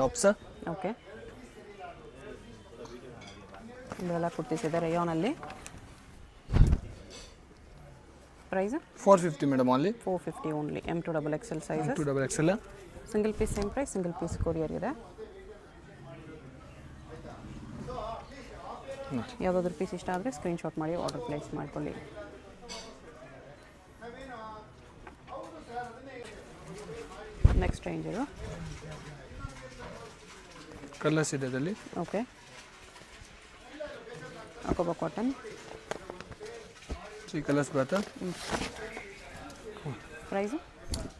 Tops. Okay, ಇವೆಲ್ಲ ಕುರ್ತೀಸಿದೆ ರೇಯಾನಲ್ಲಿ. Price 450 madam only. 450 only. M2XXL sizes. 2XXL. Single piece same price, single piece courier ಇದೆ. ಯಾವುದಾದ್ರೂ piece ಇಷ್ಟ ಆದರೆ ಸ್ಕ್ರೀನ್ಶಾಟ್ ಮಾಡಿ ಆರ್ಡರ್ ಪ್ಲೇಸ್ ಮಾಡ್ಕೊಳ್ಳಿ. ನೆಕ್ಸ್ಟ್ ರೇಂಜ್ ಇದು ಕಲರ್ಸ್ ಇದೆ ಅದರಲ್ಲಿ. ಓಕೆ, ಅಕೋಬಾ ಕಾಟನ್. 3 ಕಲರ್ಸ್ ಬರುತ್ತೆ. Price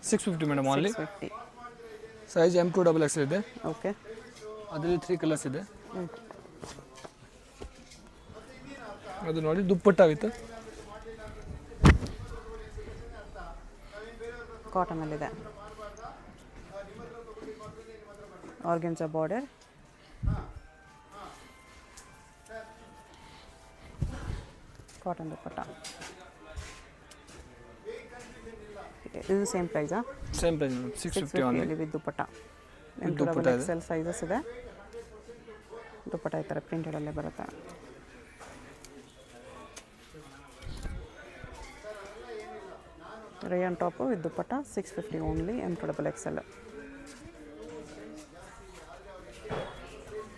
650 madam only. 650. Size M2XXL ಇದೆ. ಓಕೆ, ಅದರಲ್ಲಿ 3 ಕಲರ್ಸ್ ಇದೆ. ಅದು ನೋಡಿ ದುಪ್ಪಟ್ಟ ವಿತ್ ಕಾಟನಲ್ಲಿದೆ. Organza border. ಕಾಟನ್ ದುಪ್ಪಟ್ಟ. ಇದು ಸೇಮ್ ಪ್ರೈಸಾ? Same price 650 only with dupatta. Dupatta ಇದೆ. M2XXL ಸೈಜಸ್ ಇದೆ. ದುಪ್ಪಟ್ಟ ಈ ಥರ ಪ್ರಿಂಟೆಡಲ್ಲೇ ಬರುತ್ತೆ. Rayon top with dupatta 650 only. M2XXL.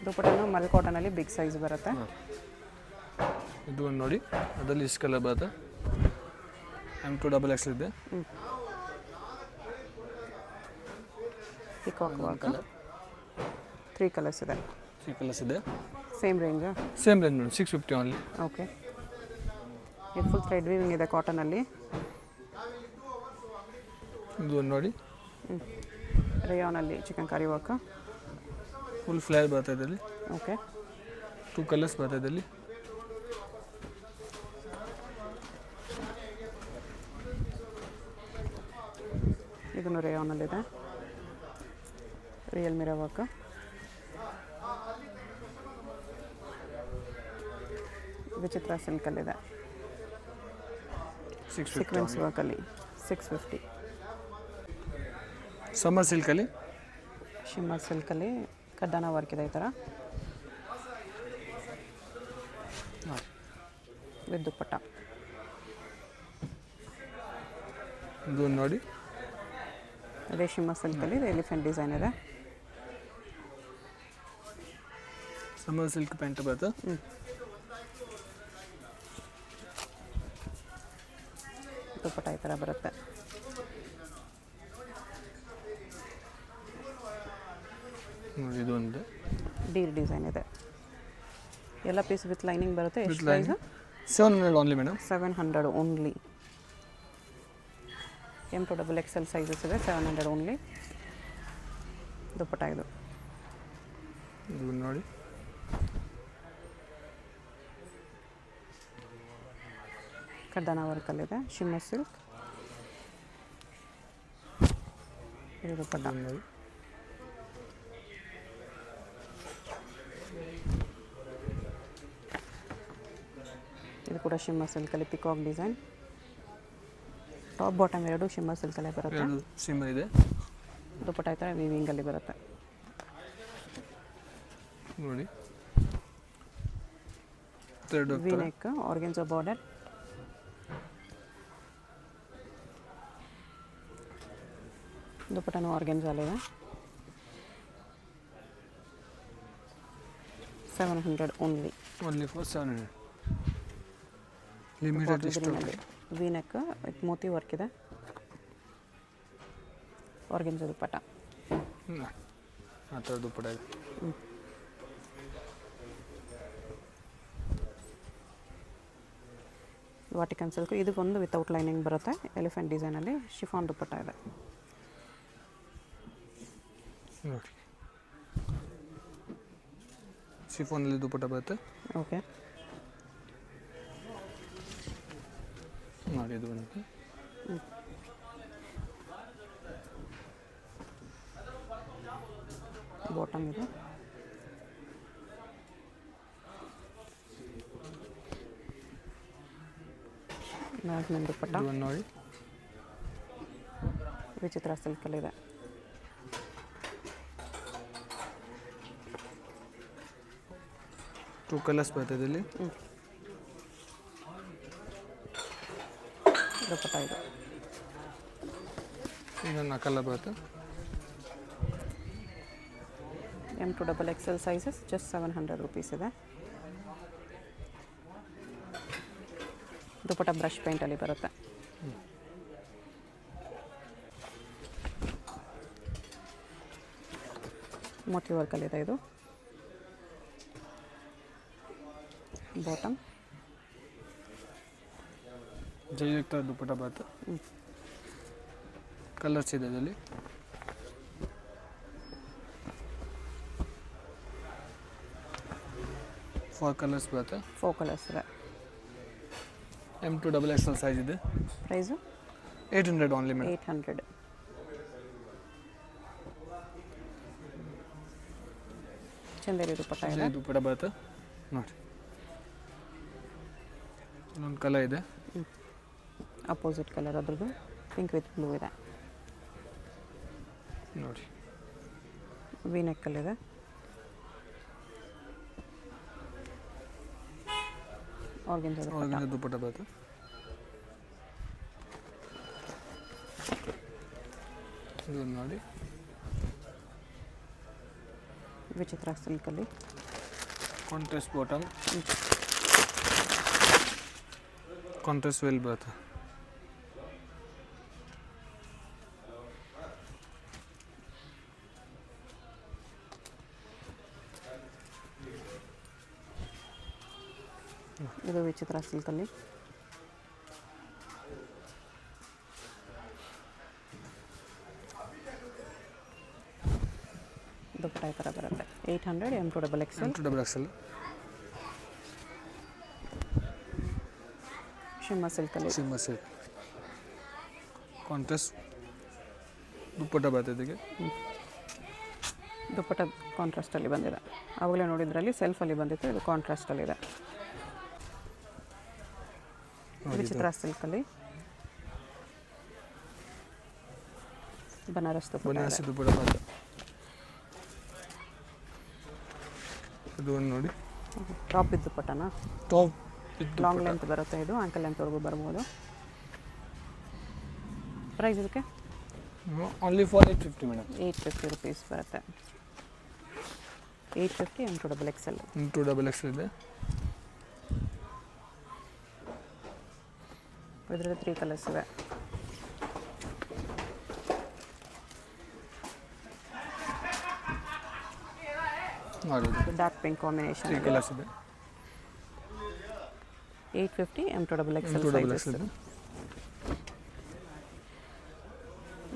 ದುಪ್ಪಟ್ಟನು ಮಲ್ ಕಾಟನಲ್ಲಿ ಬಿಗ್ ಸೈಜ್ ಬರುತ್ತೆ. ಇದು ಒಂದು ನೋಡಿ, ಅದರಲ್ಲಿ ಇಷ್ಟು ಕಲರ್ ಬರುತ್ತೆ. M2XXL ಇದೆ. Peacock work. 3 ಕಲರ್ಸ್ ಇದೆ. 3 ಕಲರ್ಸ್ ಇದೆ. ಸೇಮ್ ರೇಂಜಾ? Same range madam, 650 only. Okay, ಇದು ಫುಲ್ ಥ್ರೆಡ್ ವೀವಿಂಗ್ ಇದೆ ಕಾಟನಲ್ಲಿ. ಇದು ಒಂದು ನೋಡಿ, ರೇಯಾನಲ್ಲಿ chikankari work. Full flare ಬರುತ್ತೆ ಇದರಲ್ಲಿ. ಓಕೆ, 2 ಕಲರ್ಸ್ ಬರುತ್ತೆ ಇದರಲ್ಲಿ. ಇದನ್ನು ರೇಯಾನಲ್ಲಿದೆ. Real mirror work. ವಿಚಿತ್ರ ಸಿಲ್ಕಲ್ಲಿದೆ. ಸೀಕ್ವೆನ್ಸ್ ವರ್ಕಲ್ಲಿ 650. ಸಮ್ಮರ್ ಸಿಲ್ಕಲ್ಲಿ ಶಿಮ್ಮರ್ ಸಿಲ್ಕಲ್ಲಿ ಕಡ್ಡಾನ ವರ್ಕ್ ಇದೆ ಈ ಥರ ವಿತ್ ದುಪ್ಪಟ್ಟ. ಇದು ನೋಡಿ, ಅದೇ ಶಿಮ್ಮರ್ ಸಿಲ್ಕಲ್ಲಿ ಎಲಿಫೆಂಟ್ ಡಿಸೈನ್ ಇದೆ. ಸಮ್ಮರ್ ಸಿಲ್ಕ್ ಪ್ಯಾಂಟ್ ಬರುತ್ತೆ. ದುಪ್ಪಟ್ಟ ಈ ಥರ ಬರುತ್ತೆ. ನೋಡಿ, ಇದು ಒಂದು ಡೀರ್ ಡಿಸೈನ್ ಇದೆ. ಎಲ್ಲ ಪೀಸ್ ವಿತ್ ಲೈನಿಂಗ್ ಬರುತ್ತೆ. ಎಷ್ಟು price? 700 only madam. 700 only. M2XXL sizes ಇದೆ. 700 ಓನ್ಲಿ. ದುಪ್ಪಟ್ಟ ಇದು. ಇದು ನೋಡಿ, ಕಡ್ಡಾನ ವರ್ಕಲ್ಲಿದೆ. Shimmer silk. ಇದು ದುಪ್ಪಟ್ಟ. ನೋಡಿ, ಇದು ಕೂಡ ಶಿಮ್ಮರ್ ಸಿಲ್ಕಲ್ಲಿ ಪಿಕಾಕ್ ಡಿಸೈನ್. ಟಾಪ್ ಬಾಟಮ್ ಎರಡು ಶಿಮ್ಮರ್ ಸಿಲ್ಕಲ್ಲೇ ಬರುತ್ತೆ. ಎರಡು ಶಿಮ್ಮರ್ ಇದೆ. ದುಪ್ಪಟ್ಟ ಈ ಥರ ವೀವಿಂಗಲ್ಲಿ ಬರುತ್ತೆ. ನೋಡಿ, ವಿ ನೆಕ್, ಆರ್ಗೆನ್ಸಾ ಬಾರ್ಡರ್. ದುಪ್ಪಟ್ಟನು ಆರ್ಗೆನ್ಸಾಲಿದೆ. 700 only. Only for 700. Limited stock. V neck with ಮೋತಿ ವರ್ಕ್ ಇದೆ. ಆರ್ಗೆನ್ಸಾ ದುಪ್ಪಟ್ಟ. ಆ ಥರ ದುಪ್ಪಟ್ಟ ಇದೆ. Vatican silk. ಇದು ಒಂದು ವಿತೌಟ್ ಲೈನಿಂಗ್ ಬರುತ್ತೆ. ಎಲಿಫೆಂಟ್ ಡಿಸೈನಲ್ಲಿ ಶಿಫಾನ್ ದುಪ್ಪಟ್ಟ ಇದೆ. ನೋಡಿ, ಶಿಫಾನಲ್ಲಿ ದುಪ್ಪಟ್ಟ ಬರುತ್ತೆ. ಓಕೆ, ನೋಡಿ, ಇದು ಬಂದು ಬಾಟಮ್ ಇದೆ. ನಾಲ್ಕು ದುಪ್ಪಟ್ಟ. ನೋಡಿ, ವಿಚಿತ್ರ ಸಿಲ್ಕಲ್ಲಿದೆ. ಟೂ ಕಲರ್ಸ್ ಬರ್ತದೆ ಇಲ್ಲಿ. ದುಪ್ಪಟ್ಟ ಇದು ಇನ್ನೊಂದು ಕಲರ್ ಬರುತ್ತೆ. M2XXL ಸೈಜಸ್ ಜಸ್ಟ್ 700 ರುಪೀಸ್ ಇದೆ. ದುಪ್ಪಟ್ಟ ಬ್ರಷ್ ಪೇಂಟಲ್ಲಿ ಬರುತ್ತೆ. ಮೋತಿ ವರ್ಕಲ್ಲಿದೆ ಇದು. ಬಾಟಮ್ ಜೈಯುಕ್ತ ದುಪ್ಪಟ್ಟ ಬರುತ್ತೆ. ಕಲರ್ಸ್ ಇದೆ ಇದರಲ್ಲಿ. ಫೋರ್ ಕಲರ್ಸ್ ಬರುತ್ತೆ. 4 ಕಲರ್ಸ್ ಇದೆ. M2XXL ಸೈಜ್ ಇದೆ. Price 800 only madam. 800. Chanderi dupatta ಇದೆ. ದುಪ್ಪಟ್ಟ ಬರುತ್ತೆ ನೋಡಿ. ಇನ್ನೊಂದು ಕಲರ್ ಇದೆ. ಅಪೋಸಿಟ್ ಕಲರ್ ಅದ್ರದ್ದು ಪಿಂಕ್ ವಿತ್ ಬ್ಲೂ ಇದೆ ನೋಡಿ. ವಿ ನೆಕ್ಕಲ್ಲಿದೆ. ಆರ್ಗೆನ್ಜಾ ದುಪ್ಪಟ್ಟ ಬರುತ್ತೆ. ಇದು ನೋಡಿ ವಿಚಿತ್ರ ಸಿಲ್ಕಲ್ಲಿ. ಕಾಂಟ್ರಾಸ್ಟ್ ಬಾಟಮ್, ಕಾಂಟ್ರಾಸ್ಟ್ ವೇಲ್ ಬರುತ್ತೆ. ಇದು ವಿಚಿತ್ರ ಸಿಲ್ಕಲ್ಲಿ. ದುಪ್ಪಟ್ಟ ಈ ಥರ ಬರುತ್ತೆ. 800 M2XXL. M2XXL ಶಿಮ್ಮ ಸಿಲ್ಕಲ್ಲಿ. ಸಿಮ್ಮ ಸಿಲ್ಕ್ ಕಾಂಟ್ರಾಸ್ಟ್ ದುಪ್ಪಟ್ಟ ಬರ್ತದೆ ಇದಕ್ಕೆ. ದುಪ್ಪಟ್ಟ ಕಾಂಟ್ರಾಸ್ಟಲ್ಲಿ ಬಂದಿದೆ. ಅವಾಗಲೇ ನೋಡಿದ್ರಲ್ಲಿ ಸೆಲ್ಫಲ್ಲಿ ಬಂದಿತ್ತು, ಇದು ಕಾಂಟ್ರಾಸ್ಟಲ್ಲಿದೆ. ವಿಚಿತ್ರ ಸಿಲ್ಕಲ್ಲಿ ಬನಾರಸ್ ಬನಾರಸಿ ದುಪ್ಪಟ್ಟ ಬರುತ್ತೆ. ಇದು ಒಂದು ನೋಡಿ. ಟಾಪ್ ಇದ್ದು ದುಪ್ಪಟ್ಟನ. ಟಾಪ್ ಲಾಂಗ್ ಲೆಂತ್ ಬರುತ್ತೆ ಇದು, ಆಂಕಲ್ ಲೆಂತ್ವರೆಗೂ ಬರ್ಬೋದು. ಪ್ರೈಸ್ ಇದಕ್ಕೆ ಓನ್ಲಿ ಫಾರ್ 850 ಮೇಡಮ್. 850 ರುಪೀಸ್ ಬರುತ್ತೆ. 850 M2XXL. M2XXL ಇದೆ. ಇದರಲ್ಲಿ 3 ಕಲರ್ಸ್ ಇದೆ. ನೋಡಿ ಡಾರ್ಕ್ ಪಿಂಕ್ ಕಾಂಬಿನೇಷನ್. 3 ಕಲರ್ಸ್ ಇದೆ. 850 M2XXL M2XXL ಇದೆ.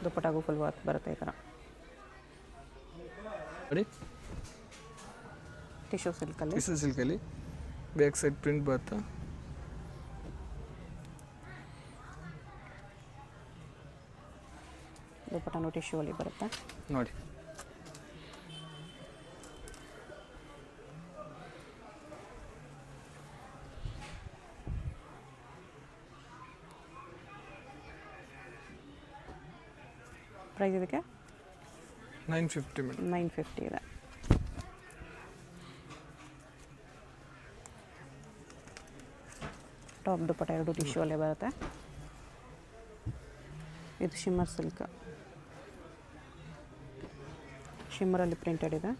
ದುಪ್ಪಟ್ಟಾಗೂ ಫುಲ್ ವರ್ಕ್ ಬರುತ್ತೆ ಈ ಥರ. ನೋಡಿ ಟಿಶ್ಯೂ ಸಿಲ್ಕಲ್ಲಿ. ಟಿಶ್ಯೂ ಸಿಲ್ಕಲ್ಲಿ ಬ್ಯಾಕ್ ಸೈಡ್ ಪ್ರಿಂಟ್ ಬರುತ್ತೆ. ದುಪ್ಪಟ್ಟನು ಟಿಶ್ಯೂ ಅಲ್ಲಿ ಬರುತ್ತೆ ನೋಡಿ. ಪ್ರೈಸ್ ಇದಕ್ಕೆ 950 ಮೇಡಮ್. 950 ಇದೆ. ಟಾಪ್ ದುಪ್ಪಟ್ಟ ಎರಡು ಟಿಶ್ಯೂ ಅಲ್ಲೇ ಬರುತ್ತೆ. ಇದು ಶಿಮ್ಮರ್ ಸಿಲ್ಕ್, ಶಿಮ್ಮರಲ್ಲಿ ಪ್ರಿಂಟೆಡ್ ಇದೆ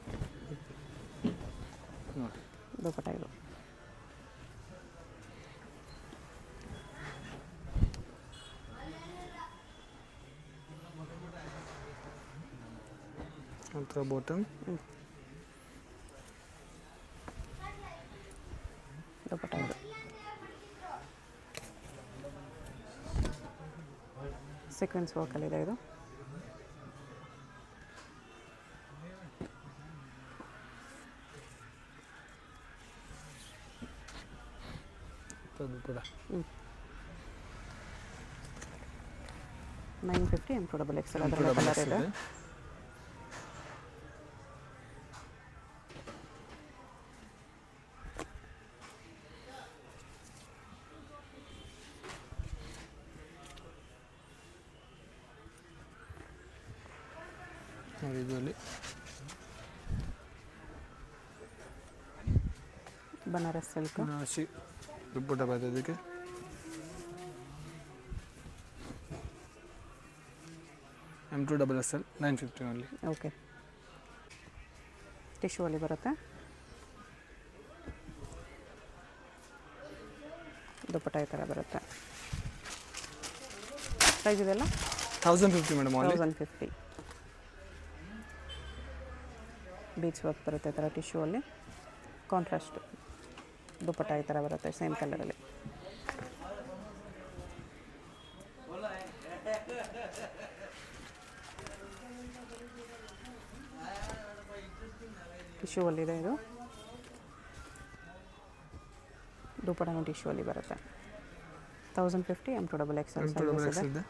ನೋಡಿ. ದುಪ್ಪಟ್ಟ ಇದು. ನಂತರ ಬಾಟಮ್, ದುಪ್ಪಟ್ಟ ಇದು. ಸೀಕ್ವೆನ್ಸ್ ವರ್ಕಲ್ಲಿದೆ ಇದು. ದುಪ್ಪಟ್ಟ 950 M2XXL. ಅದರ ಕಲರ್ ಇದೆ. ನೋಡಿ ಇದರಲ್ಲಿ ಬನಾರಸ್ ಸಿಲ್ಕ್. ಬನಾರಸಿ ದುಪ್ಪಟ್ಟ ಬರ್ತದೆ ಇದಕ್ಕೆ. M2XXL 950 only. ಓಕೆ, ಟಿಶ್ಯೂ ಅಲ್ಲಿ ಬರುತ್ತೆ. ದುಪ್ಪಟ್ಟ ಈ ಥರ ಬರುತ್ತೆ. ಪ್ರೈಸ್ ಇದೆಲ್ಲ 1050 ಮೇಡಮ್ ಓನ್ಲಿ. 1050. ಬೀಚ್ ವರ್ಕ್ ಬರುತ್ತೆ ಈ ಥರ ಟಿಶ್ಯೂ ಅಲ್ಲಿ. ಕಾಂಟ್ರಾಸ್ಟ್ ದುಪ್ಪಟ್ಟ ಈ ಥರ ಬರುತ್ತೆ ಸೇಮ್ ಕಲರಲ್ಲಿ. ಟಿಶ್ಯೂ ಅಲ್ಲಿದೆ ಇದು. ದುಪ್ಪಟ್ಟನೂ ಟಿಶ್ಯೂ ಅಲ್ಲಿ ಬರುತ್ತೆ. 1050 M2XXL ಸೈಜಸ್ ಇದೆ.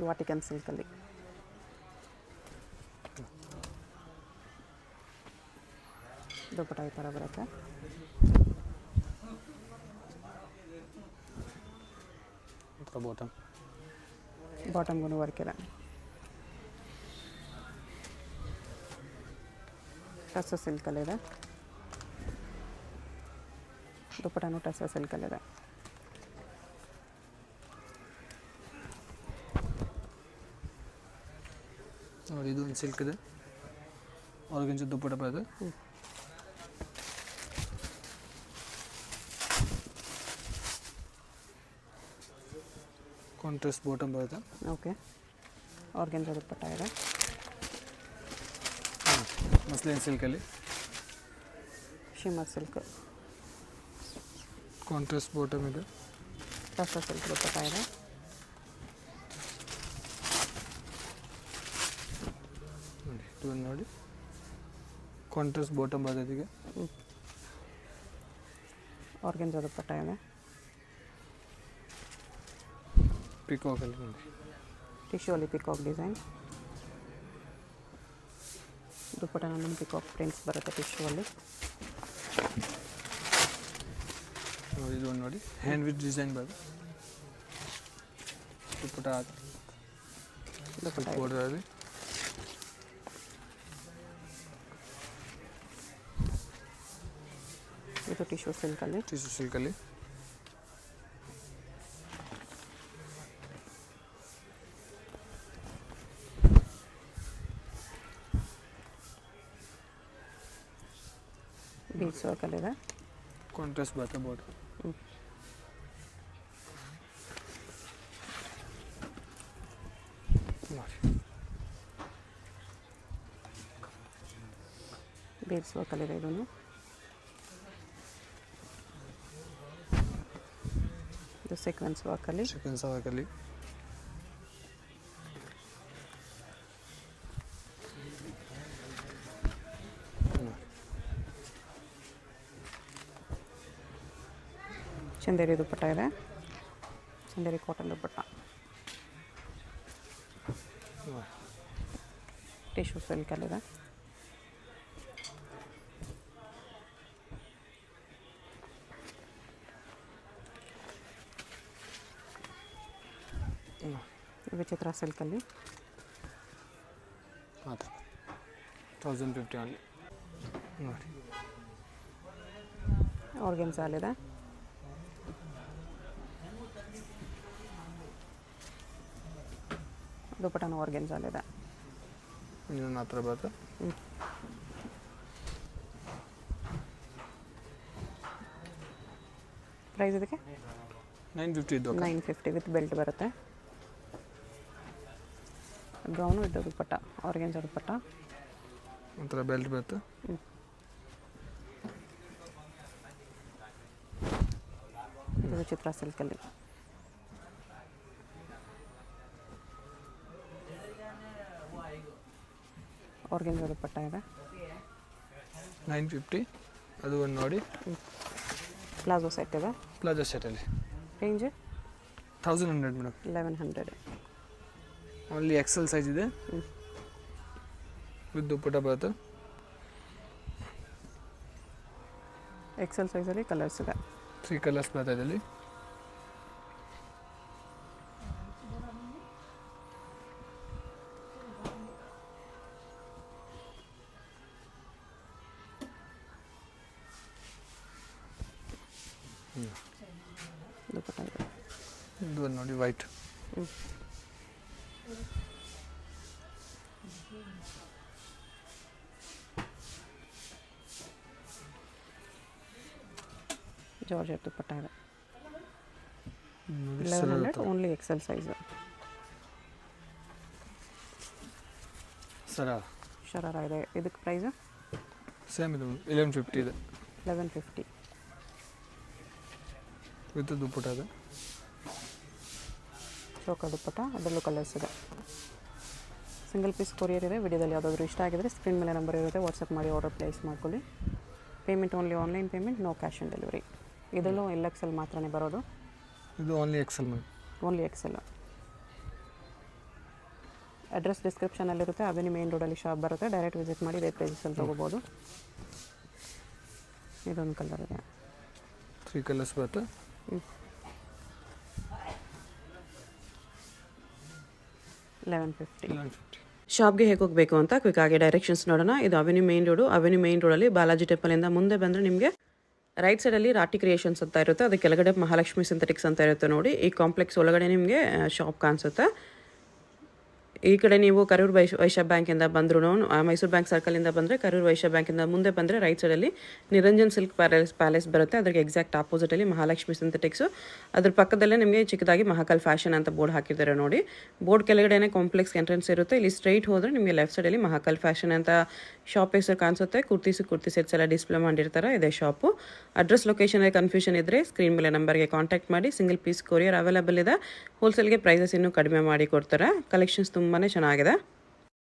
ವಾಟಿಕನ್ ಸಿಲ್ಕಲ್ಲಿ. ದುಪ್ಪಟ್ಟ ಈ ಥರ ಬರುತ್ತೆ. ಬಾಟಮ್ಗೂ ವರ್ಕ್ ಇದೆ. ಟಸ್ಸರ್ ಸಿಲ್ಕಲ್ಲಿದೆ. ದುಪ್ಪಟ್ಟನೂ ಟಸ್ಸರ್ ಸಿಲ್ಕಲ್ಲಿದೆ. ನೋಡಿ ಇದು ಒಂದು ಸಿಲ್ಕ್ ಇದೆ. ಆರ್ಗನ್ಜಾ ದುಪ್ಪಟ್ಟ ಬರುತ್ತೆ. ಕಾಂಟ್ರಾಸ್ಟ್ ಬಾಟಮ್ ಬರುತ್ತೆ. ಓಕೆ, ಆರ್ಗನ್ಜಾ ದುಪ್ಪಟ್ಟ ಇದೆ. ಮಸ್ಲಿನ್ ಸಿಲ್ಕಲ್ಲಿ ಶಿಮ್ಮರ್ ಸಿಲ್ಕ್. ಕಾಂಟ್ರಾಸ್ಟ್ ಬಾಟಮ್ ಇದೆ. ಟಸ್ಸರ್ ಸಿಲ್ಕ್ ದುಪ್ಪಟ್ಟ ಇದೆ. ನೋಡಿ ಇದು ಒಂದು ನೋಡಿ ಕಾಂಟ್ರಾಸ್ಟ್ ಬಾಟಮ್ ಬರ್ತದೆ ಈಗ. ಆರ್ಗನ್ಜಾ ದುಪ್ಪಟ್ಟ ಇದೆ. ಪಿಕಾಕಲ್ಲಿ ನೋಡಿ ಟಿಶ್ಯೂ ಅಲ್ಲಿ ಪಿಕಾಕ್ ಡಿಸೈನ್. ದುಪ್ಪಟ್ಟ ನಮ್ಮ ಪಿಕಾಕ್ ಪ್ರಿಂಟ್ಸ್ ಬರುತ್ತೆ ಟಿಶ್ಯೂ ಅಲ್ಲಿ. ನೋಡಿ ಇದು ಒಂದು ನೋಡಿ ಹ್ಯಾಂಡ್ ವಿತ್ ಡಿಸೈನ್ ಬರುತ್ತೆ. ದುಪ್ಪಟ್ಟ ಬಾರ್ಡರಲ್ಲಿ. ಇದು ಟಿಶ್ಯೂ ಸಿಲ್ಕಲ್ಲಿ. ಟಿಶ್ಯೂ ಸಿಲ್ಕಲ್ಲಿ ಬೀಚ್ ವರ್ಕಲ್ಲಿದೆ. ಕಾಂಟ್ರಾಸ್ಟ್ ಬರುತ್ತೆ ಬಾರ್ಡರ್. ನೋಡಿ ಬೀಚ್ ವರ್ಕಲ್ಲಿದೆ ಇದನ್ನು. ಇದು ಸೀಕ್ವೆನ್ಸ್ ವರ್ಕಲ್ಲಿ. ಸೀಕ್ವೆನ್ಸ್ ವರ್ಕಲ್ಲಿ ಚಂದೇರಿ ದುಪ್ಪಟ್ಟ ಇದೆ. ಚಂದೇರಿ ಕಾಟನ್ ದುಪ್ಪಟ್ಟ. ಟಿಶ್ಯೂ ಸಿಲ್ಕಲ್ಲಿದೆ. ವಿಚಿತ್ರ ಸಿಲ್ಕಲ್ಲಿ ಮಾತ್ರ 1050 ಓನ್ಲಿ. ನೋಡಿ ಆರ್ಗನ್ಜಾಲಿದೆ. ದುಪ್ಪಟ್ಟನೂ ಆರ್ಗನ್ಜಾಲಿದೆ. ಇನ್ನೊಂದು ಮಾತ್ರ ಬರುತ್ತೆ. ಪ್ರೈಸ್ ಇದಕ್ಕೆ 950 ಇದು. 950 ವಿತ್ ಬೆಲ್ಟ್ ಬರುತ್ತೆ. ಬ್ರೌನು ಇದು ದುಪ್ಪಟ್ಟ, ಆರ್ಗನ್ಜಾ ದುಪ್ಪಟ್ಟ. ಒಂಥರ ಬೆಲ್ಟ್ ಬರುತ್ತೆ. ಇದು ಚಿತ್ರ ಸಿಲ್ಕಲ್ಲಿ. ಆರ್ಗನ್ಜಾ ದುಪ್ಪಟ್ಟ ಇದೆ. 950 ಅದು ಒಂದು ನೋಡಿ. ಪ್ಲಾಜೋ ಸೆಟ್ ಇದೆ. ಪ್ಲಾಜೋ ಸೆಟ್ಟಲ್ಲಿ range 1100 madam. 1100. Only XL size ಇದೆ. ವಿತ್ ದುಪ್ಪಟ್ಟ ಬರುತ್ತೆ. ಎಕ್ಸೆಲ್ ಸೈಜಲ್ಲಿ ಕಲರ್ಸ್ ಇದೆ. 3 ಕಲರ್ಸ್ ಬರ್ತದೆ ಇದರಲ್ಲಿ. ದುಪ್ಪಟ್ಟ ಇದೆ. ಇದು ಒಂದು ನೋಡಿ ವೈಟ್. ಜಾರ್ಜೆಟ್ ದುಪ್ಪಟ್ಟ ಇದೆ. ನೋಡಿ 1100 ಓನ್ಲಿ ಎಕ್ಸೆಲ್ ಸೈಜ್. ಶರಾರ ಇದೆ. ಇದಕ್ಕೆ ಪ್ರೈಸು ಸೇಮ್ ಇದು 1150 ಇದೆ. 1150 ವಿತ್ ದುಪ್ಪಟ್ಟ ಇದೆ. ಚೋಕ ದುಪ್ಪಟ್ಟ, ಅದರಲ್ಲೂ ಕಲರ್ಸ್ ಇದೆ. ಸಿಂಗಲ್ ಪೀಸ್ ಕೊರಿಯರ್ ಇದೆ. ವಿಡಿಯೋದಲ್ಲಿ ಯಾವುದಾದ್ರೂ ಇಷ್ಟ ಆಗಿದ್ರೆ ಸ್ಕ್ರೀನ್ ಮೇಲೆ ನಂಬರ್ ಇರುತ್ತೆ, ವಾಟ್ಸಪ್ ಮಾಡಿ ಆರ್ಡರ್ ಪ್ಲೇಸ್ ಮಾಡ್ಕೊಳ್ಳಿ. Payment only online payment, no cash on delivery. ಇದರಲ್ಲೂ LXL ಮಾತ್ರನೇ ಬರೋದು. ಇದು only XL ma'am. Only XL. Address ಡಿಸ್ಕ್ರಿಪ್ಷನಲ್ಲಿರುತ್ತೆ. ಅವೆನ್ಯೂ ಮೇನ್ ರೋಡಲ್ಲಿ ಶಾಪ್ ಬರುತ್ತೆ. ಡೈರೆಕ್ಟ್ ವಿಸಿಟ್ ಮಾಡಿ ಇದೇ ಪ್ರೈಸಲ್ಲಿ ತೊಗೋಬೋದು. ಇದೊಂದು ಕಲರ್ ಇದೆ. 3 ಕಲರ್ಸ್ ಬರುತ್ತೆ. 1150. ಶಾಪ್ಗೆ ಹೇಗೆ ಹೋಗಬೇಕು ಅಂತ ಕ್ವಿಕ್ ಆಗಿ ಡೈರೆಕ್ಷನ್ಸ್ ನೋಡೋಣ. ಇದು avenue main road. Avenue main ರೋಡಲ್ಲಿ ಬಾಲಾಜಿ ಟೆಂಪಲಿಂದ ಮುಂದೆ ಬಂದರೆ ನಿಮಗೆ ರೈಟ್ ಸೈಡಲ್ಲಿ ರಾಟಿ ಕ್ರಿಯೇಷನ್ಸ್ ಅಂತ ಇರುತ್ತೆ. ಅದು ಕೆಳಗಡೆ ಮಹಾಲಕ್ಷ್ಮಿ ಸಿಂಥೆಟಿಕ್ಸ್ ಅಂತ ಇರುತ್ತೆ ನೋಡಿ. ಈ ಕಾಂಪ್ಲೆಕ್ಸ್ ಒಳಗಡೆ ನಿಮಗೆ ಶಾಪ್ ಕಾಣಿಸುತ್ತೆ. ಈ ಕಡೆ ನೀವು ಕರೂರ್ ವೈಶ್ಯ ಬ್ಯಾಂಕಿಂದ ಬಂದ್ರು, ಮೈಸೂರು ಬ್ಯಾಂಕ್ ಸರ್ಕಲಿಂದ ಬಂದರೆ ಕರೂರ್ ವೈಶ್ಯ ಬ್ಯಾಂಕಿಂದ ಮುಂದೆ ಬಂದರೆ ರೈಟ್ ಸೈಡಲ್ಲಿ ನಿರಂಜನ್ ಸಿಲ್ಕ್ ಪ್ಯಾಲೇಸ್ ಬರುತ್ತೆ. ಅದಕ್ಕೆ ಎಕ್ಸಾಕ್ಟ್ ಆಪೋಸಿಟಲ್ಲಿ ಮಹಾಲಕ್ಷ್ಮಿ ಸಿಂಥೆಟಿಕ್ಸು. ಅದ್ರ ಪಕ್ಕದಲ್ಲೇ ನಿಮಗೆ ಚಿಕ್ಕದಾಗಿ ಮಹಾಕಾಲ್ ಫ್ಯಾಷನ್ ಅಂತ ಬೋರ್ಡ್ ಹಾಕಿದ್ದಾರೆ ನೋಡಿ. ಬೋರ್ಡ್ ಕೆಳಗಡೆನೇ ಕಾಂಪ್ಲೆಕ್ಸ್ ಎಂಟ್ರೆನ್ಸ್ ಇರುತ್ತೆ. ಇಲ್ಲಿ ಸ್ಟ್ರೈಟ್ ಹೋದರೆ ನಿಮಗೆ ಲೆಫ್ಟ್ ಸೈಡಲ್ಲಿ ಮಹಾಕಾಲ್ ಫ್ಯಾಷನ್ ಅಂತ ಶಾಪ್ ಹೆಸರು ಕಾಣಿಸುತ್ತೆ. ಕುರ್ತಿ ಸೆಟ್ಸ್ ಎಲ್ಲ ಡಿಸ್ಪ್ಲೇ ಮಾಡಿರ್ತಾರೆ. ಇದೇ ಶಾಪು. ಅಡ್ರೆಸ್ ಲೊಕೇಶನ್ ಕನ್ಫ್ಯೂಷನ್ ಇದ್ದರೆ ಸ್ಕ್ರೀನ್ ಮೇಲೆ ನಂಬರ್ಗೆ ಕಾಂಟ್ಯಾಕ್ಟ್ ಮಾಡಿ. ಸಿಂಗಲ್ ಪೀಸ್ ಕೊರಿಯರ್ ಅವೈಲೇಬಲ್ ಇದೆ. ಹೋಲ್ಸೇಲ್ಗೆ ಪ್ರೈಸಸ್ ಇನ್ನೂ ಕಡಿಮೆ ಮಾಡಿ ಕೊಡ್ತಾರೆ. ಕಲೆಕ್ಷನ್ಸ್ ತುಂಬಾ ಚೆನ್ನಾಗಿದೆ.